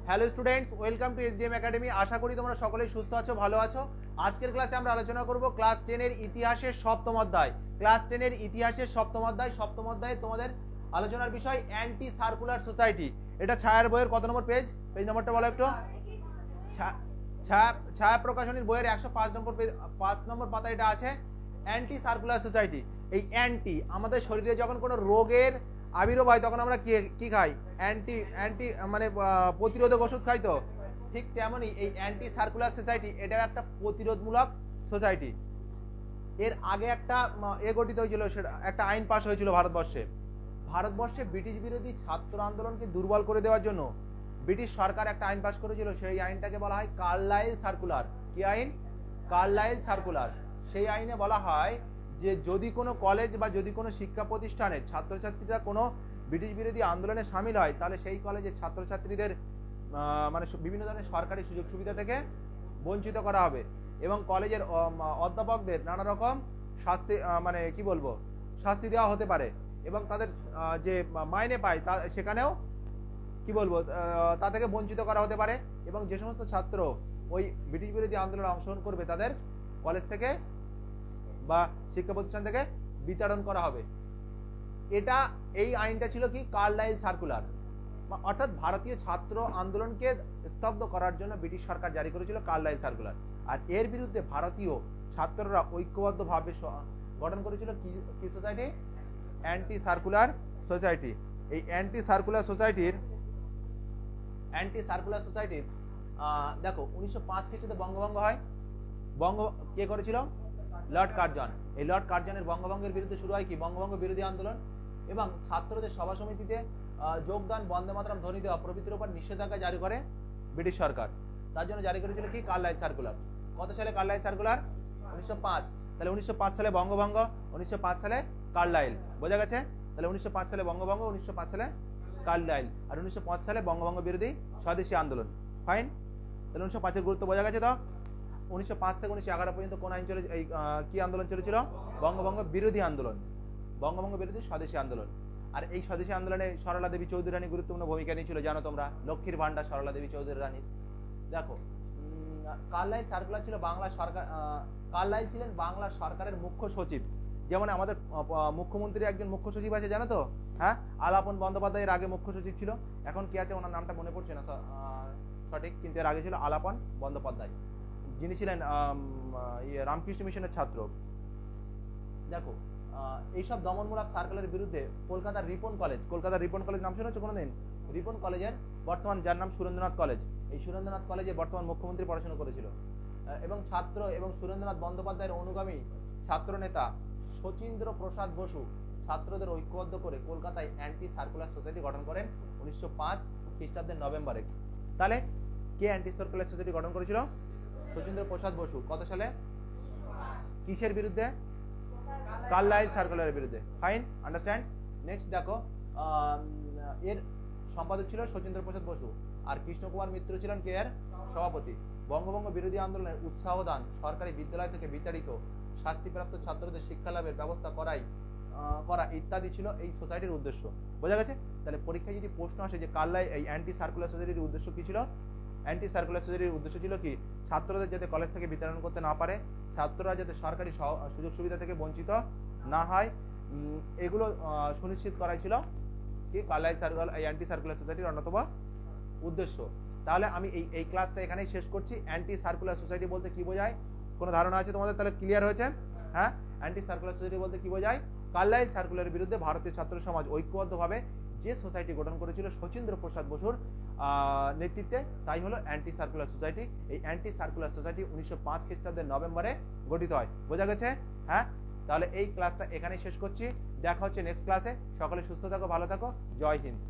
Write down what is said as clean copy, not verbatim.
Hello students, welcome to SDM academy. আশা করি তোমরা সকলেই সুস্থ আছো, ভালো আছো। আজকের ক্লাসে আমরা আলোচনা করব ক্লাস 10 এর ইতিহাসের সপ্তম অধ্যায়। ক্লাস 10 এর ইতিহাসের সপ্তম অধ্যায়ে তোমাদের আলোচনার বিষয় অ্যান্টি সার্কুলার সোসাইটি। এটা ছায়ার বইয়ের কত নম্বর পেজ? পেজ নম্বরটা বলো একটু। ছায়া প্রকাশনীর বইয়ের 105 নম্বর পেজ, 5 নম্বর পাতা এটা আছে, অ্যান্টি সার্কুলার সোসাইটি। এই অ্যান্টি, আমাদের শরীরে যখন কোনো রোগের আবির্ভাব হয় তখন আমরা কি খাই? অ্যান্টি মানে প্রতিরোধক ওষুধ খাই। তো ঠিক তেমনই এই অ্যান্টি সার্কুলার সোসাইটি, এটা একটা প্রতিরোধমূলক সোসাইটি। এর আগে একটা গঠিত হয়েছিল, সেটা একটা আইন পাস হয়েছিল ভারতবর্ষে ব্রিটিশ বিরোধী ছাত্র আন্দোলনকে দুর্বল করে দেওয়ার জন্য ব্রিটিশ সরকার একটা আইন পাস করেছিল। সেই আইনটাকে বলা হয় কার্লাইল সার্কুলার। কি আইন? Carlyle circular. সেই আইনে বলা হয় যে যদি কোনো কলেজ বা যদি কোনো শিক্ষা প্রতিষ্ঠানের ছাত্রছাত্রীরা কোনো ব্রিটিশ বিরোধী আন্দোলনে সামিল হয়, তাহলে সেই কলেজের ছাত্রছাত্রীদের মানে বিভিন্ন ধরনের সরকারি সুযোগ সুবিধা থেকে বঞ্চিত করা হবে এবং কলেজের অধ্যাপকদের নানা রকম শাস্তি মানে কি বলবো শাস্তি দেওয়া হতে পারে এবং তাদের যে মাইনে পায় তা সেখানেও কি বলবো তা থেকে বঞ্চিত করা হতে পারে এবং যে সমস্ত ছাত্র ওই ব্রিটিশ বিরোধী আন্দোলনে অংশগ্রহণ করবে তাদের কলেজ থেকে বা শিক্ষা প্রতিষ্ঠান থেকে বিতাড়ন করা হবে। এই আইনটা ছিল কি? Carlyle circular. অর্থাৎ ভারতীয় ছাত্র আন্দোলনকে স্তব্ধ করার জন্য ব্রিটিশ সরকার জারি করেছিল কার্লাইল সার্কুলার। আর এর বিরুদ্ধে ভারতীয় ছাত্ররা ঐক্যবদ্ধভাবে গঠন করেছিল কি সোসাইটি? Anti circular society. এই অ্যান্টি সার্কুলার সোসাইটির দেখো 1905 খ্রিস্টাব্দে বঙ্গভঙ্গ হয়। কে করেছিল? Lord Curzon. এই লর্ড কার্জনের বঙ্গভঙ্গের বিরুদ্ধে শুরু হয় কি? বঙ্গভঙ্গ বিরোধী আন্দোলন এবং ছাত্রদের সভা সমিতিতে যোগদান, বন্দে মাতরম ধ্বনি দেওয়া প্রভৃতির উপর নিষেধাজ্ঞা জারি করে ব্রিটিশ সরকার। তার জন্য জারি করেছিল কি? Carlyle circular. কত সালে কার্লাইল সার্কুলার? 1905। তাহলে 1905 সালে বঙ্গভঙ্গ, 1905 সালে কার্লাইল। বোঝা গেছে? তাহলে 1905 সালে বঙ্গভঙ্গ, 1905 সালে কার্লাইল, আর 1905 সালে বঙ্গভঙ্গ বিরোধী স্বদেশী আন্দোলন। ফাইন। তাহলে 1905 এর গুরুত্ব বোঝা গেছে। তো 1905 থেকে 1911 পর্যন্ত কোন আইন চলে, এই কি আন্দোলন চলেছিল? বঙ্গভঙ্গ বিরোধী আন্দোলন, বঙ্গভঙ্গ বিরোধী স্বদেশী আন্দোলন। আর এই স্বদেশী আন্দোলনে সরলা দেবী চৌধুরী রানী গুরুত্বপূর্ণ ভূমিকা নিয়েছিল, জানো তোমরা। লক্ষ্মীর ভান্ডার সরলা দেবী চৌধুরী রানী। দেখো কার্লাইল সার্কুলার ছিল বাংলা সরকার, কার্লাইল ছিলেন বাংলা সরকারের মুখ্য সচিব। যেমন আমাদের মুখ্যমন্ত্রীর একজন মুখ্য সচিব আছে, জানো তো? হ্যাঁ, আলাপন বন্দ্যোপাধ্যায়ের আগে মুখ্য সচিব ছিল। এখন কি আছে ওনার নামটা মনে পড়ছে না সঠিক, কিন্তু এর আগে ছিল আলাপন বন্দ্যোপাধ্যায়, যিনি ছিলেন রামকৃষ্ণ মিশনের ছাত্র। দেখো এইসব দমনমূলক সার্কুলারের বিরুদ্ধে কলকাতার রিপন কলেজ নাম শুনেছো কোনোদিন? রিপন কলেজের বর্তমান, যার নাম সুরেন্দ্রনাথ কলেজ, এই সুরেন্দ্রনাথ কলেজে বর্তমান মুখ্যমন্ত্রী পড়াশোনা করেছিল এবং ছাত্র এবং সুরেন্দ্রনাথ বন্দ্যোপাধ্যায়ের অনুগামী ছাত্র নেতা শচীন্দ্র প্রসাদ বসু ছাত্রদের ঐক্যবদ্ধ করে কলকাতায় অ্যান্টি সার্কুলার সোসাইটি গঠন করেন 1905 খ্রিস্টাব্দের নভেম্বরে। তাহলে কে অ্যান্টি সার্কুলার সোসাইটি গঠন করেছিল? শচীন্দ্র প্রসাদ বসু। কত সালে? কিসের বিরুদ্ধে? কার্লাইল সার্কুলারের বিরুদ্ধে। Fine, understand. নেক্সট দেখো, এর সম্পাদক ছিল শচীন্দ্র প্রসাদ বসু আর কৃষ্ণ কুমার মিত্র ছিলেন কে এর সভাপতি। বঙ্গভঙ্গ বিরোধী আন্দোলনের উৎসাহ দান, সরকারি বিদ্যালয় থেকে বিতাড়িত শাস্তিপ্রাপ্ত ছাত্রদের শিক্ষা লাভের ব্যবস্থা করা ইত্যাদি ছিল এই সোসাইটির উদ্দেশ্য। বোঝা গেছে? তাহলে পরীক্ষায় যদি প্রশ্ন আসে যে কার্লাইল এই অ্যান্টি সার্কুলার সোসাইটির উদ্দেশ্য কি ছিল? অ্যান্টি সার্কুলার সোসাইটির উদ্দেশ্য ছিল কি? ছাত্রদের যাতে কলেজ থেকে বিতরণ করতে না পারে, ছাত্ররা যাতে সরকারি সুযোগ সুবিধা থেকে বঞ্চিত না হয়, এগুলো সুনিশ্চিত করাই ছিল কি কার্লাইল সার্কুলার, এই অ্যান্টি সার্কুলার সোসাইটির অন্যতম উদ্দেশ্য। তাহলে আমি এই ক্লাসটা এখানেই শেষ করছি। অ্যান্টি সার্কুলার সোসাইটি বলতে কি বোঝায় কোনো ধারণা আছে তোমাদের? তাহলে ক্লিয়ার হয়েছে? হ্যাঁ, অ্যান্টি সার্কুলার সোসাইটি বলতে কি বোঝায়? কার্লাইল সার্কুলারের বিরুদ্ধে ভারতীয় ছাত্র সমাজ ঐক্যবদ্ধভাবে যে সোসাইটি গঠন করেছিল শচীন্দ্র প্রসাদ বসুর নেতৃত্বে, তাই হলো অ্যান্টি সার্কুলার সোসাইটি। এই অ্যান্টি সার্কুলার সোসাইটি 1905 খ্রিস্টাব্দের নভেম্বরে গঠিত হয়। বোঝা গেছে? হ্যাঁ, তাহলে এই ক্লাসটা এখানেই শেষ করছি। দেখা হচ্ছে নেক্সট ক্লাসে। সকলে সুস্থ থাকো, ভালো থাকো। জয় হিন্দ।